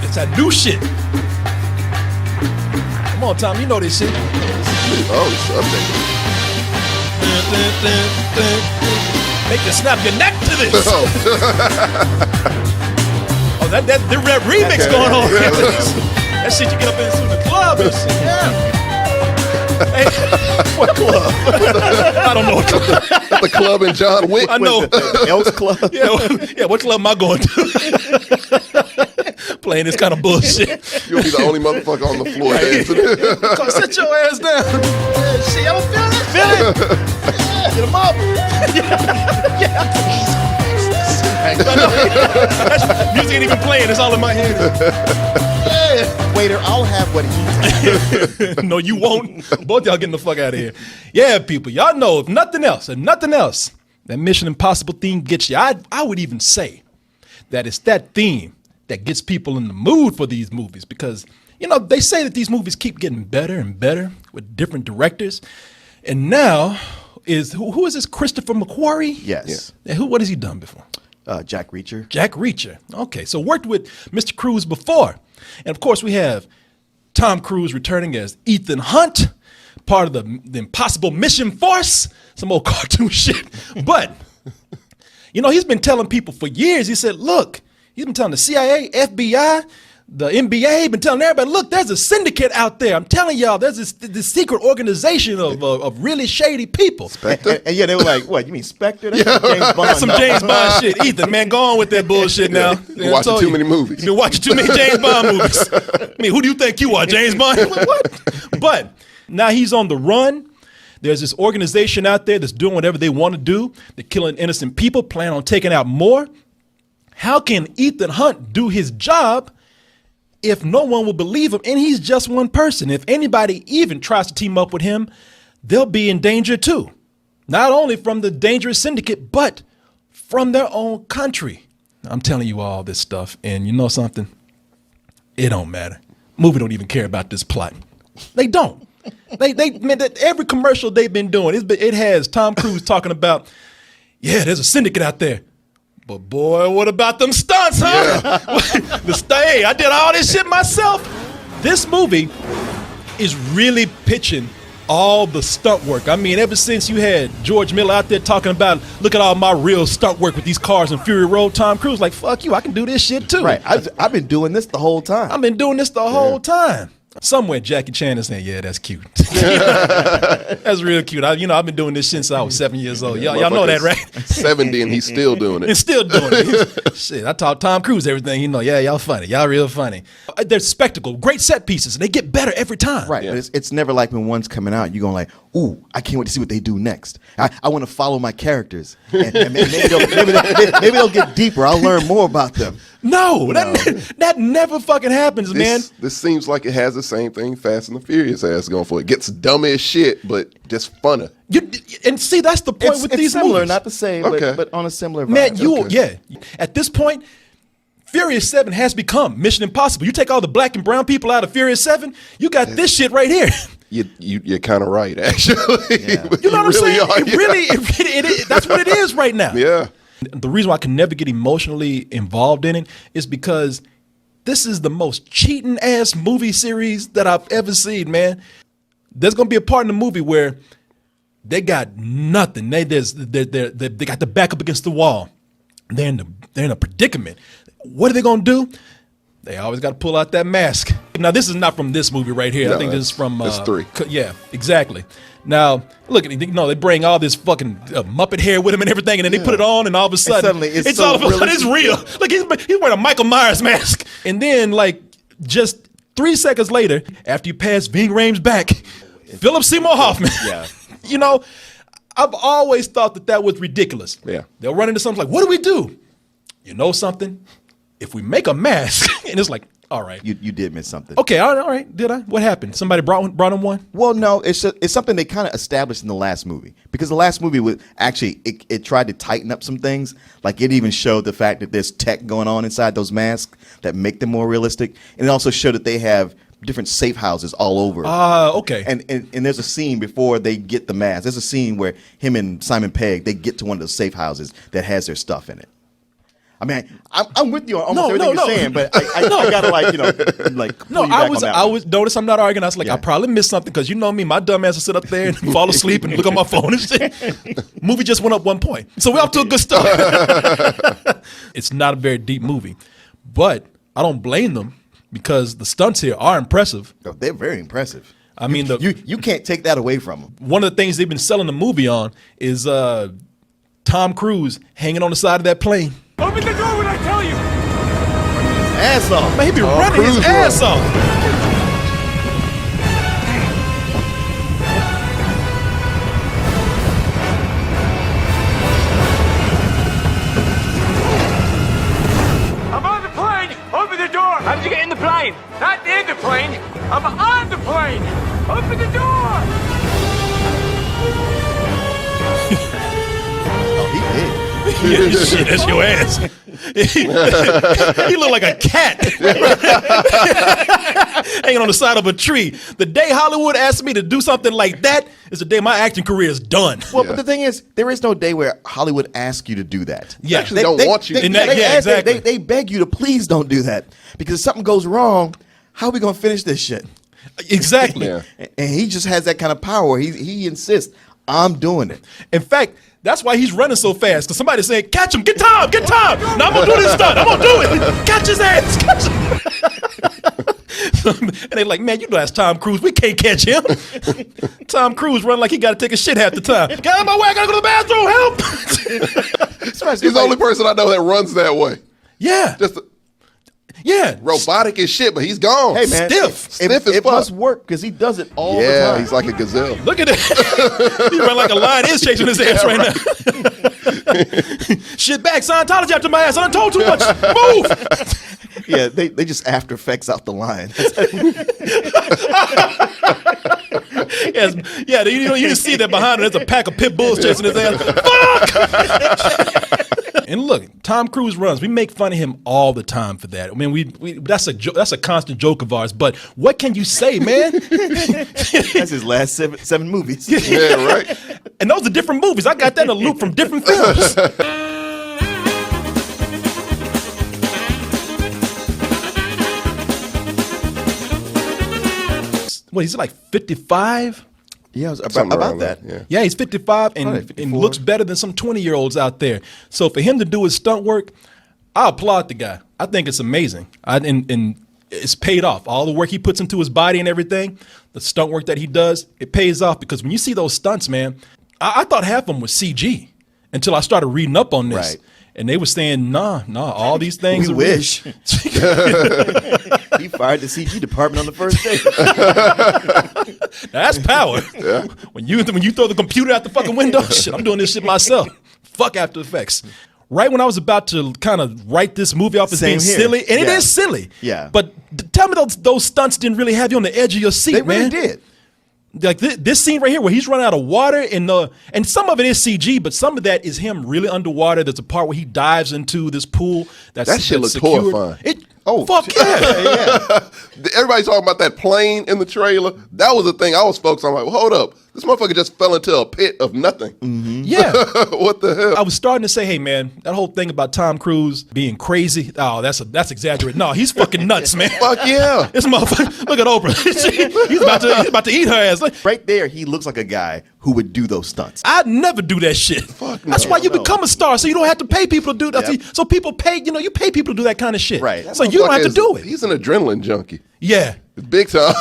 It's that new shit. Come on, Tom, you know this shit. Oh, it's updated. Make you snap your neck to this. Oh, that remix going on. That shit you get up into the club and shit. Yeah. Hey, what club? I don't know what club. the club in John Wick. I know. Elks Club. Yeah, what club am I going to? Playing this kind of bullshit. You'll be the only motherfucker on the floor dancing. Come sit your ass down. Shit, y'all feel it? Feel it? Yeah, get him up. Yeah. Music ain't even playing. It's all in my head. Yeah. Waiter, I'll have what he No, you won't. Both y'all getting the fuck out of here. Yeah, people. Y'all know if nothing else, that Mission Impossible theme gets you. I would even say that it's that theme that gets people in the mood for these movies because, you know, they say that these movies keep getting better and better with different directors. And now is, who is this, Christopher McQuarrie? Yes. Yeah, what has he done before? Jack Reacher. Jack Reacher. Okay, so worked with Mr. Cruise before. And, of course, we have Tom Cruise returning as Ethan Hunt, part of the Impossible Mission Force, some old cartoon shit. But, you know, he's been telling people for years, he said, look, he's been telling the CIA, FBI, the NBA, been telling everybody, look, there's a syndicate out there. I'm telling y'all, there's this secret organization of really shady people. And yeah, they were like, what, you mean Spectre? That's James Bond. That's some James Bond shit. Ethan, man, go on with that bullshit now. You're watching too many movies. You've been watching too many James Bond movies. I mean, who do you think you are, James Bond? What? But now he's on the run. There's this organization out there that's doing whatever they want to do. They're killing innocent people, plan on taking out more. How can Ethan Hunt do his job if no one will believe him and he's just one person? If anybody even tries to team up with him, they'll be in danger too. Not only from the dangerous syndicate, but from their own country. I'm telling you all this stuff, and you know something? It don't matter. Movie don't even care about this plot. They don't. Man, every commercial they've been doing, it has Tom Cruise talking about, yeah, there's a syndicate out there. But boy, what about them stunts, huh? Yeah. Hey, I did all this shit myself. This movie is really pitching all the stunt work. I mean, ever since you had George Miller out there talking about, look at all my real stunt work with these cars in Fury Road, Tom Cruise like, fuck you, I can do this shit too. Right, I've been doing this the whole time. I've been doing this the whole time. Somewhere Jackie Chan is saying, yeah, that's cute. That's real cute. I've been doing this since I was 7 years old. Y'all know that, right? 70 and he's still doing it. And still doing it. Shit, I taught Tom Cruise everything. Yeah, y'all funny. Y'all real funny. They're spectacle, great set pieces, and they get better every time. Right, but it's never like when one's coming out, you're going like, ooh, I can't wait to see what they do next. I want to follow my characters. And maybe they'll get deeper. I'll learn more about them. No, that never fucking happens, man. This seems like it has the same thing Fast and the Furious has going for it. It gets dumb as shit, but just funner. And see, that's the point with these similar, movies. not the same, okay. but on a similar Man, vibe. yeah. At this point, Furious 7 has become Mission Impossible. You take all the black and brown people out of Furious 7, you got this shit right here. You're kind of right, actually. Yeah. You know what I'm saying? Are, It really, that's what it is right now. Yeah. The reason why I can never get emotionally involved in it is because this is the most cheating ass movie series that I've ever seen, man. There's gonna be a part in the movie where they got nothing. They got the back up against the wall. They're in a predicament. What are they gonna do? They always got to pull out that mask. Now, this is not from this movie right here. No, I think this is from... It's 3. Yeah, exactly. Now, look, they bring all this fucking Muppet hair with him and everything, and then they put it on, and all of a sudden... suddenly it's so all of a sudden it's real. Look, he's wearing a Michael Myers mask. And then, like, just 3 seconds later, after you pass Ving Rhames back, Philip Seymour Hoffman. Yeah. You know, I've always thought that was ridiculous. Yeah. They'll run into something like, what do we do? You know something? If we make a mask, and it's like, all right. You did miss something. Okay, all right. Did I? What happened? Somebody brought him one? Well, no, it's something they kind of established in the last movie. Because the last movie was actually, it tried to tighten up some things. Like it even showed the fact that there's tech going on inside those masks that make them more realistic. And it also showed that they have different safe houses all over. Okay. And there's a scene before they get the mask. There's a scene where him and Simon Pegg, they get to one of those safe houses that has their stuff in it. I mean, I'm with you on almost No, everything no, you're no. saying, but I gotta like No, pull you back on that I one. was. Notice I'm not arguing. I was like, Yeah. I probably missed something because you know me, my dumb ass will sit up there and fall asleep and look on my phone and shit. Movie just went up 1 point, so we're off to a good start. It's not a very deep movie, but I don't blame them because the stunts here are impressive. Oh, they're very impressive. I mean, You can't take that away from them. one of the things they've been selling the movie on is Tom Cruise hanging on the side of that plane. Open the door when I tell you! Ass off. Man, he be running his Cruise ass run. off. I'm on the plane! Open the door! How did you get in the plane? Not in the plane! I'm on the plane! Open the door! Oh, he did. Yeah, shit, that's your ass. He look like a cat hanging on the side of a tree. The day Hollywood asked me to do something like that is the day my acting career is done. Well, but the thing is, there is no day where Hollywood asks you to do that. Yeah, Actually don't want you to do that. Yeah, exactly. They beg you to please don't do that because if something goes wrong, how are we gonna finish this shit? exactly. Yeah. And he just has that kind of power. He insists, I'm doing it. In fact, that's why he's running so fast. Because somebody's saying, catch him, get Tom, get Tom. No, I'm going to do this stunt. I'm going to do it. Catch his ass, catch him. And they're like, man, you know that's Tom Cruise. We can't catch him. Tom Cruise running like he got to take a shit half the time. Get out of my way, I got to go to the bathroom, help. He's the only person I know that runs that way. Yeah, Just yeah. robotic as shit, but he's gone. Hey man, Stiff. It Stiff as it fuck. must work because he does it all the Yeah, time. he's like a gazelle. Look at it. He run like a lion is chasing his ass right now. Shit back, Scientology after my ass. I done told too much. Move. Yeah, they just After Effects out the line. Yes, yeah, you can see that behind him. There's a pack of pit bulls chasing his ass. Fuck! And look, Tom Cruise runs. We make fun of him all the time for that. I mean, we that's a constant joke of ours. But what can you say, man? That's his last seven movies. Yeah, right. And those are different movies. I got that in a loop from different films. What, he's like 55? Yeah, it was Something about around that. there, yeah. Yeah, he's 55 Probably and 54. looks better than some 20-year-olds out there. So for him to do his stunt work, I applaud the guy. I think it's amazing. And it's paid off. All the work he puts into his body and everything, the stunt work that he does, it pays off because when you see those stunts, man, I thought half of them was CG until I started reading up on this. Right. And they were saying, nah, all these things We are real. wish. He fired the CG department on the first day. That's power. Yeah. When you throw the computer out the fucking window, shit, I'm doing this shit myself. Fuck After Effects. Right when I was about to kind of write this movie off as Same being here. silly, and it Yeah. is silly. Yeah. But tell me those stunts didn't really have you on the edge of your seat, They man. really did. Like this scene right here where he's running out of water and some of it is CG, but some of that is him really underwater. There's a part where he dives into this pool. That shit that's looked secured. horrifying. Oh, fuck yeah. Everybody's talking about that plane in the trailer. That was the thing I was focused on. Like, well, hold up. This motherfucker just fell into a pit of nothing. Yeah. What the hell? I was starting to say, hey man, that whole thing about Tom Cruise being crazy, oh, that's exaggerated. No, he's fucking nuts, man. Fuck yeah. This motherfucker, look at Oprah. he's about to eat her ass. Like, Right there, he looks like a guy who would do those stunts. I'd never do that shit. That's why you become a star, so you don't have to pay people to do that. Yep. So people pay, you pay people to do that kind of shit. Right. So you don't have to do it. He's an adrenaline junkie. Yeah. Big time.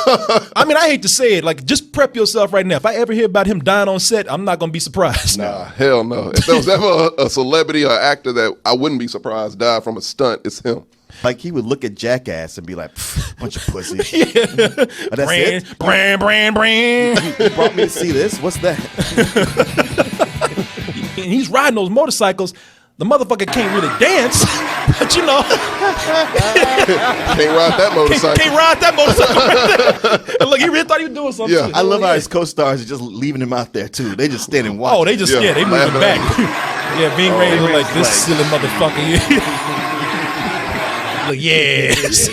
I mean, I hate to say it, like, just prep yourself right now. If I ever hear about him dying on set, I'm not going to be surprised. Nah, hell no. If there was ever a celebrity or actor that I wouldn't be surprised died from a stunt, it's him. Like he would look at Jackass and be like, bunch of pussies. Yeah. That's it? Brand. You brought me to see this? What's that? And he's riding those motorcycles. The motherfucker can't really dance, but you know. Can't ride that motorcycle. Can't ride that motorcycle. And look, he really thought he was doing something. Yeah. I love how his co-stars are just leaving him out there too. They just stand and watch. Oh, they just, Yeah, they moving laughing back. Yeah, being ready to look like this like- silly motherfucker. Look, yes.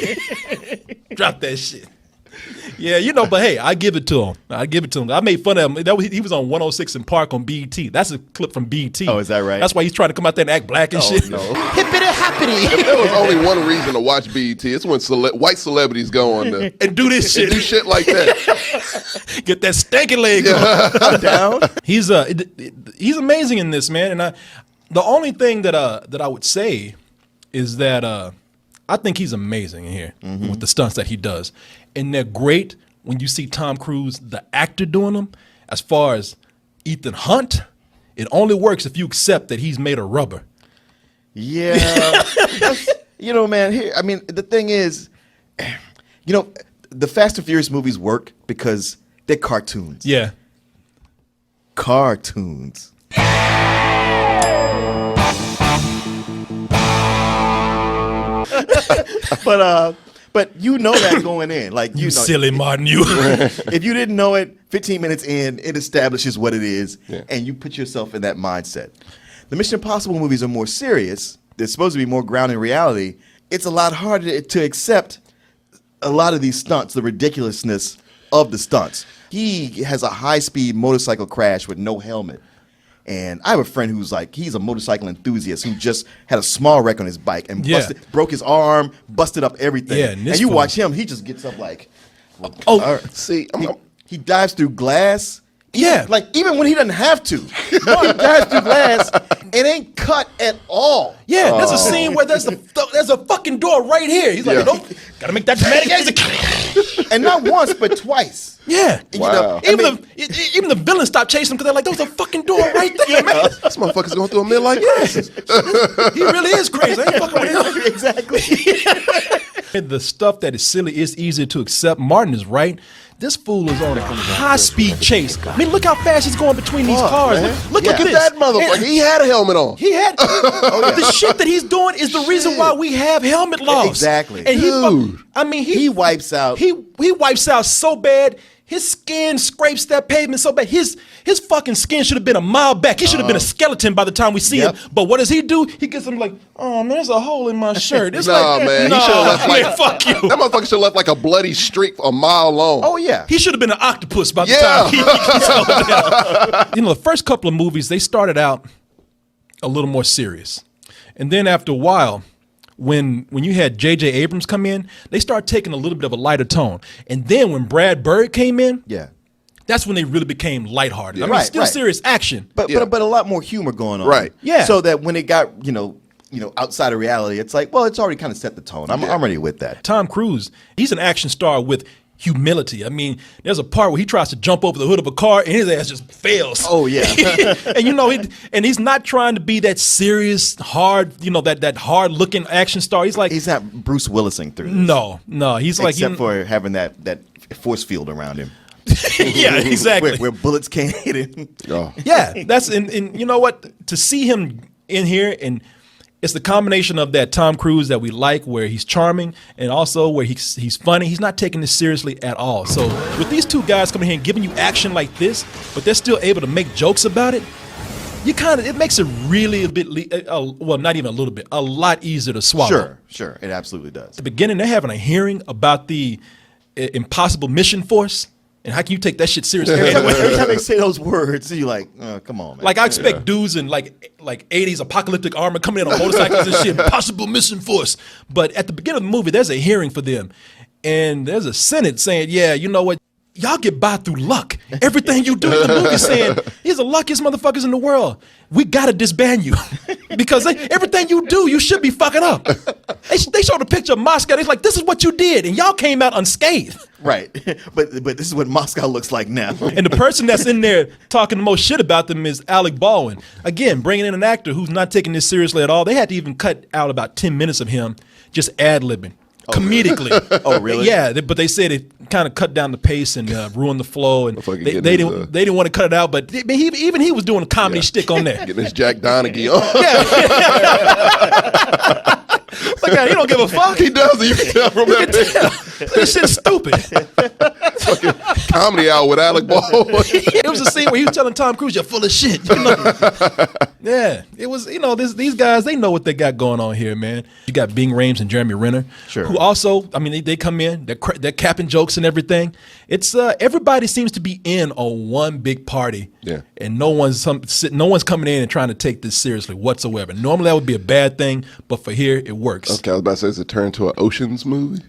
Drop that shit. Yeah, you know, but hey, I give it to him. I made fun of him. He was on 106 and Park on BET. That's a clip from BET. Oh, is that right? That's why he's trying to come out there and act black and shit. No. Hippity happity. If there was only one reason to watch BET, it's when white celebrities go on there And do this shit. and do shit like that. Get that stanky leg going. I'm down. He's amazing in this, man. And the only thing that I would say is that I think he's amazing in here with the stunts that he does, and they're great when you see Tom Cruise, the actor, doing them. As far as Ethan Hunt, it only works if you accept that he's made of rubber. Yeah. You know, man, the thing is, you know, the Fast and Furious movies work because they're cartoons. Yeah. Cartoons. But you know that going in. Like You know, silly Martin, you. if you didn't know it, 15 minutes in, it establishes what it is, Yeah. and you put yourself in that mindset. The Mission Impossible movies are more serious. They're supposed to be more grounded in reality. It's a lot harder to accept a lot of these stunts, the ridiculousness of the stunts. He has a high-speed motorcycle crash with no helmet. And I have a friend who's like, he's a motorcycle enthusiast who just had a small wreck on his bike and broke his arm, busted up everything. Yeah, and you fool. watch him, he just gets up like, Oh, all right. See, He dives through glass. Yeah. Like, even when he doesn't have to. No, he dives through glass. It ain't cut at all. yeah, there's a scene where there's a fucking door right here. He's like, Yeah. nope, gotta make that dramatic exit. And not once, but twice. Yeah. You Wow. know, Even the villains stopped chasing him because they're like, there's a fucking door right there, man. this motherfucker's going through a midlife crisis. He really is crazy. I ain't fucking with him. Exactly. The stuff that is silly is easier to accept. Martin is right. This fool is on a high-speed chase. I mean, look how fast he's going between these cars. man. Look Yeah. at Look this. at that motherfucker. And He had a helmet on. he had the shit that he's doing is the reason why we have helmet laws. Exactly. And Dude. He wipes out. He wipes out so bad. His skin scrapes that pavement so bad. His fucking skin should have been a mile back. He should have been a skeleton by the time we see Yep. him. But what does he do? He gets him like, oh man, there's a hole in my shirt. It's Nah, like, man. He nah, should've left like- man, fuck you. That motherfucker should have left like a bloody streak a mile long. Oh, yeah. He should have been an octopus by the Yeah. time he settled down. You know, the first couple of movies, they started out a little more serious. And then after a while, when you had J.J. Abrams come in, they started taking a little bit of a lighter tone. And then when Brad Bird came in, Yeah. that's when they really became lighthearted. I mean, Right, still right. serious action. But Yeah. a lot more humor going on. Right. Yeah. So that when it got, outside of reality, it's like, well, it's already kind of set the tone. I'm already with that. Tom Cruise, he's an action star with humility. I mean, there's a part where he tries to jump over the hood of a car and his ass just fails. Oh, yeah. And you know, he's not trying to be that serious, hard, that hard looking action star. He's like, He's not Bruce Willising through this. no, he's like, Except for having that force field around him. yeah, exactly. Where bullets can't hit him. Oh. Yeah, that's and you know what? To see him in here, and it's the combination of that Tom Cruise that we like, where he's charming, and also where he's funny. He's not taking this seriously at all. So with these two guys coming here and giving you action like this, but they're still able to make jokes about it, it makes it really a bit, well, not even a little bit, a lot easier to swallow. Sure. It absolutely does. At the beginning, they're having a hearing about the Impossible Mission Force. And how can you take that shit seriously? Every time they say those words, you're like, oh, come on, man. Like I expect dudes in like 80s apocalyptic armor coming in on motorcycles and shit, Impossible Mission Force. But at the beginning of the movie, there's a hearing for them. And there's a Senate saying, yeah, you know what? Y'all get by through luck. Everything you do in the movie saying, he's the luckiest motherfuckers in the world. We gotta disband you. Because everything you do, you should be fucking up. They showed a picture of Moscow. They're like, this is what you did. And y'all came out unscathed. Right. But this is what Moscow looks like now. And the person that's in there talking the most shit about them is Alec Baldwin. Again, bringing in an actor who's not taking this seriously at all. They had to even cut out about 10 minutes of him just ad-libbing. Comedically. Oh, really? Yeah, but they said it kind of cut down the pace and ruined the flow. And Motherfucker they getting his, didn't want to cut it out, but even he was doing a comedy shtick on there. Getting his Jack Donaghy on. Like, he don't give a fuck. He does it. You can tell from that picture. This shit's stupid. Comedy Hour with Alec Baldwin. It was a scene where he was telling Tom Cruise, "You're full of shit." You know? Yeah, it was. You know, these guys, they know what they got going on here, man. You got Ving Rhames and Jeremy Renner, Sure. who also, I mean, they come in, they're capping jokes and everything. It's everybody seems to be in on one big party, Yeah. and no one's coming in and trying to take this seriously whatsoever. Normally that would be a bad thing, but for here it works. Okay, I was about to say, is it turned to an Ocean's movie?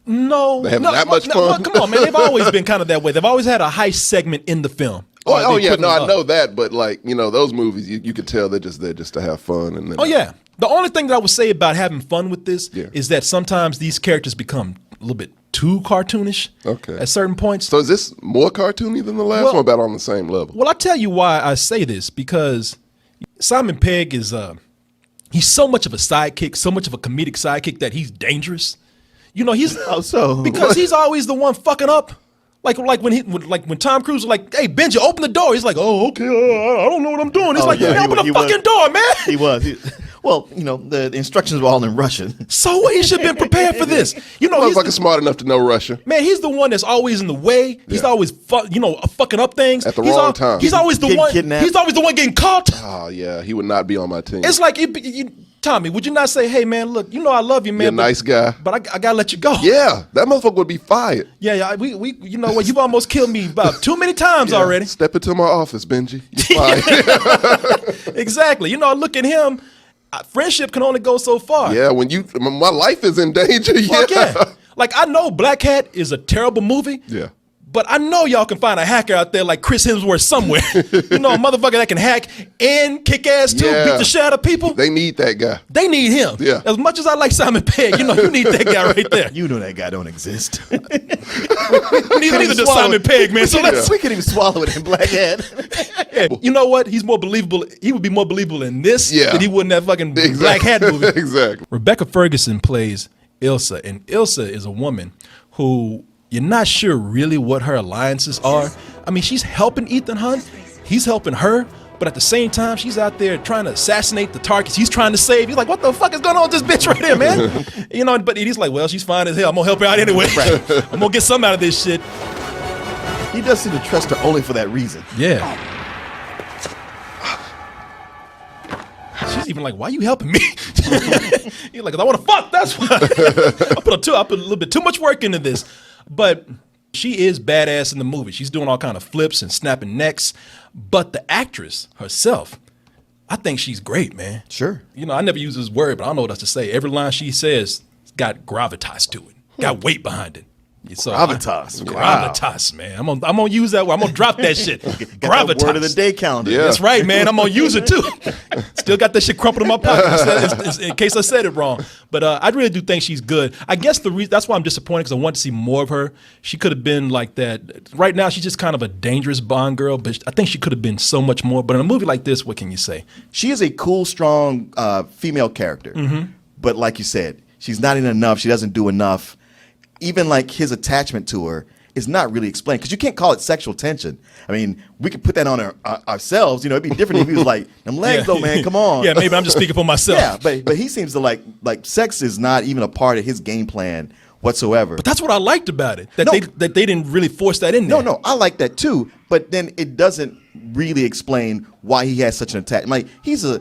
No, They having no, that much fun? come on, man. They've always been kind of that way. They've always had a heist segment in the film. Oh They yeah, put no, it I up. know that, but like, you know, those movies, you could tell they're just there just to have fun. And then, Oh yeah. The only thing that I would say about having fun with this Yeah. is that sometimes these characters become a little bit too cartoonish. Okay. At certain points. So is this more cartoony than the last Well- one, about on the same level? Well, I'll tell you why I say this, because Simon Pegg is he's so much of a sidekick, so much of a comedic sidekick that he's dangerous. You know, he's because he's always the one fucking up. Like when Tom Cruise was like, "Hey, Benji, open the door." He's like, "Oh, okay, I don't know what I'm doing." He's like, yeah, "Open the he fucking was. door, man." He was. Well, you know, the instructions were all in Russian. So what? He should have been prepared for this. You know, he's Motherfucker smart enough to know Russian. Man, he's the one that's always in the way. He's Yeah. always fucking up things At the he's wrong time. He's always the Getting one. kidnapped. He's always the one getting caught. Oh yeah, he would not be on my team. It's like Tommy. Would you not say, "Hey, man, look, you know I love you, man, You're a nice guy. but I gotta let you go." Yeah, that motherfucker would be fired. yeah. We you know what? You've almost killed me about too many times Yeah. already. Step into my office, Benji. You're fired. Exactly. You know, look at him. Friendship can only go so far. Yeah, when my life is in danger. Fuck yeah. Like, I know Black Cat is a terrible movie. Yeah. But I know y'all can find a hacker out there like Chris Hemsworth somewhere. You know, a motherfucker that can hack and kick ass too, Yeah. beat the shit out of people. They need that guy. They need him. Yeah. As much as I like Simon Pegg, you know, you need that guy right there. You know that guy don't exist. Neither does Simon Pegg, man. So let's, We couldn't even swallow it in Blackhead. yeah. You know what? He's more believable. He would be more believable in this Yeah. than he would in that fucking Exactly. Black Hat movie. Exactly. Rebecca Ferguson plays Ilsa, and Ilsa is a woman who you're not sure really what her alliances are. I mean, she's helping Ethan Hunt. He's helping her. But at the same time, she's out there trying to assassinate the targets he's trying to save. He's like, what the fuck is going on with this bitch right here, man? You know, but he's like, well, she's fine as hell. I'm going to help her out anyway. I'm going to get some out of this shit. He does seem to trust her only for that reason. Yeah. She's even like, why are you helping me? He's like, 'cause I want to fuck. That's why. I put a little bit too much work into this. But she is badass in the movie. She's doing all kind of flips and snapping necks. But the actress herself, I think she's great, man. Sure. You know, I never use this word, but I don't know what else to say. Every line she says got gravitas to it. Got weight behind it. So Gravitas. Gravitas, man. I'm gonna use that word. I'm gonna drop that shit. Got Gravitas. that word of the day calendar. Yeah. That's right, man. I'm gonna use it too. Still got that shit crumpled in my pocket in case I said it wrong. But I really do think she's good. I guess the reason that's why I'm disappointed, because I want to see more of her. She could have been like that. Right now, she's just kind of a dangerous Bond girl, but I think she could have been so much more. But in a movie like this, what can you say? She is a cool, strong female character. But like you said, she's not in enough. She doesn't do enough. Even like his attachment to her is not really explained, because you can't call it sexual tension. I mean, we could put that on ourselves. You know, it'd be different if he was like, "Them legs, though, man, come on." Yeah, maybe I'm just speaking for myself. Yeah, but he seems to like sex is not even a part of his game plan whatsoever. But that's what I liked about it. That No. they didn't really force that in there. No, I like that too. But then it doesn't really explain why he has such an attachment. Like he's a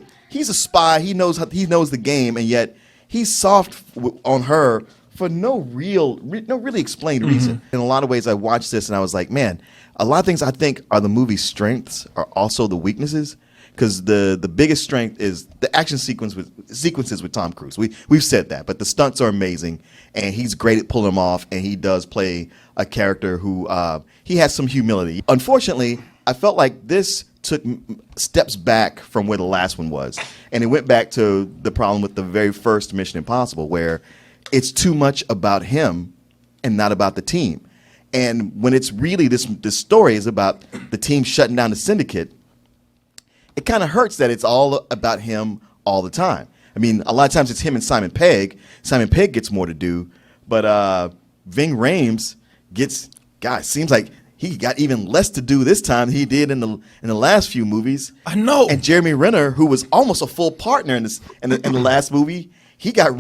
spy. He knows the game, and yet he's soft on her for no really explained reason. In a lot of ways, I watched this and I was like, man, a lot of things I think are the movie's strengths are also the weaknesses. Because the biggest strength is the action sequences with Tom Cruise. We've said that, but the stunts are amazing, and he's great at pulling them off. And he does play a character who he has some humility. Unfortunately, I felt like this took steps back from where the last one was, and it went back to the problem with the very first Mission Impossible, where it's too much about him and not about the team. And when it's really this story is about the team shutting down the syndicate, it kind of hurts that it's all about him all the time. I mean, a lot of times it's him and Simon Pegg. Simon Pegg gets more to do, but Ving Rhames seems like he got even less to do this time than he did in the last few movies. I know. And Jeremy Renner, who was almost a full partner in the last movie, he got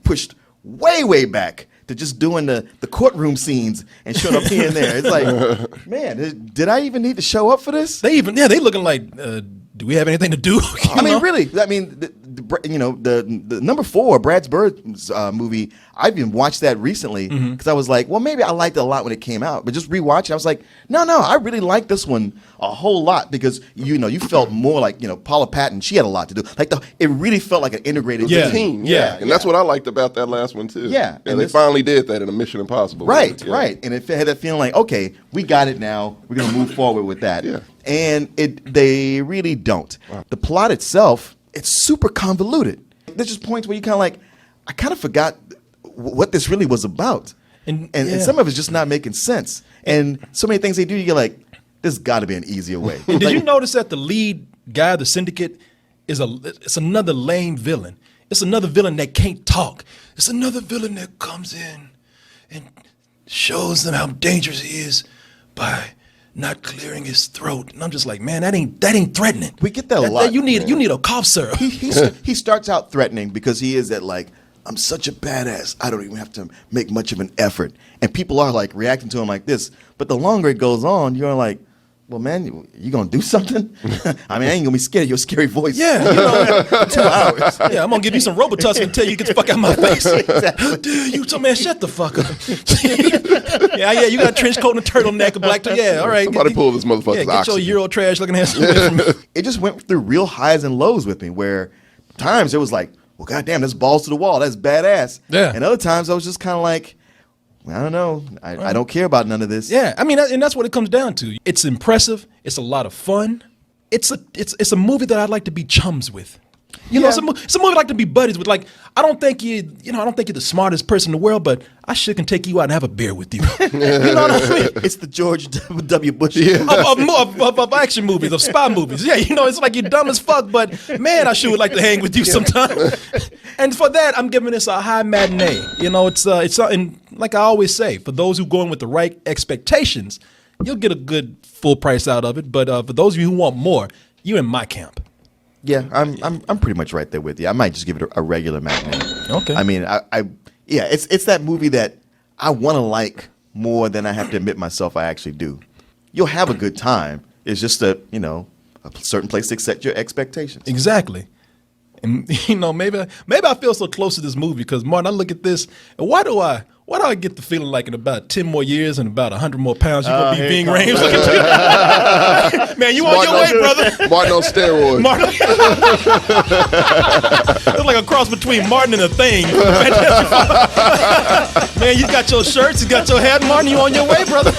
pushed way back to just doing the courtroom scenes and showing up here and there. It's like, man, did I even need to show up for this? They looking like, do we have anything to do? I mean, really. I mean, the number 4, Brad's Bird's movie. I've even watched that recently because I was like, well, maybe I liked it a lot when it came out, but just rewatching, I was like, no, I really like this one a whole lot because you felt more like Paula Patton. She had a lot to do. Like it really felt like an integrated team. Yeah. And that's what I liked about that last one too. Yeah. And they finally did that in a Mission Impossible. Right. And it had that feeling like, okay, we got it now. We're gonna move forward with that. Yeah. And they really don't. Wow. The plot itself, it's super convoluted. There's just points where you kind of like, I kind of forgot what this really was about. And some of it's just not making sense. And so many things they do, you get like, there's got to be an easier way. And did you notice that the lead guy of the syndicate it's another lame villain? It's another villain that can't talk. It's another villain that comes in and shows them how dangerous he is by not clearing his throat. And I'm just like, man, that ain't threatening. We get that a lot. You need a cough syrup. He starts out threatening because he is that like, I'm such a badass. I don't even have to make much of an effort. And people are like reacting to him like this. But the longer it goes on, you're like, well, man, you gonna do something? I mean, I ain't gonna be scared of your scary voice. Yeah, 2 hours. Yeah, I'm gonna give you some Robitussin and tell you get the fuck out of my face. How dare you? So, man, shut the fuck up. yeah, you got a trench coat and a turtleneck, a black. Yeah, all right. Somebody pull this motherfucker's get oxygen. your Euro trash looking ass away from me. It just went through real highs and lows with me. Where times it was like, well, goddamn, that's balls to the wall. That's badass. Yeah. And other times I was just kind of like, I don't know. I don't care about none of this. Yeah, I mean, and that's what it comes down to. It's impressive. It's a lot of fun. It's a movie that I'd like to be chums with. You know, it's a movie I'd like to be buddies with. Like, I don't think you're the smartest person in the world, but I sure can take you out and have a beer with you. You know what I mean? It's the George W. Bush of action movies, of spy movies. Yeah, it's like you're dumb as fuck, but man, I sure would like to hang with you sometime. And for that, I'm giving this a high matinee. It's something, like I always say, for those who go in with the right expectations, you'll get a good full price out of it. But for those of you who want more, you're in my camp. Yeah, I'm pretty much right there with you. I might just give it a regular matinee. Okay. I mean, it's that movie that I want to like more than I have to admit myself I actually do. You'll have a good time. It's just a certain place to set your expectations. Exactly. And maybe I feel so close to this movie because, Martin, I look at this and why do I get the feeling like in about 10 more years and about 100 more pounds you're gonna be being Rames? Man, you on your way, brother. Martin on steroids. It's like a cross between Martin and a thing. Man, you got your shirts, you got your hat, Martin, you on your way, brother.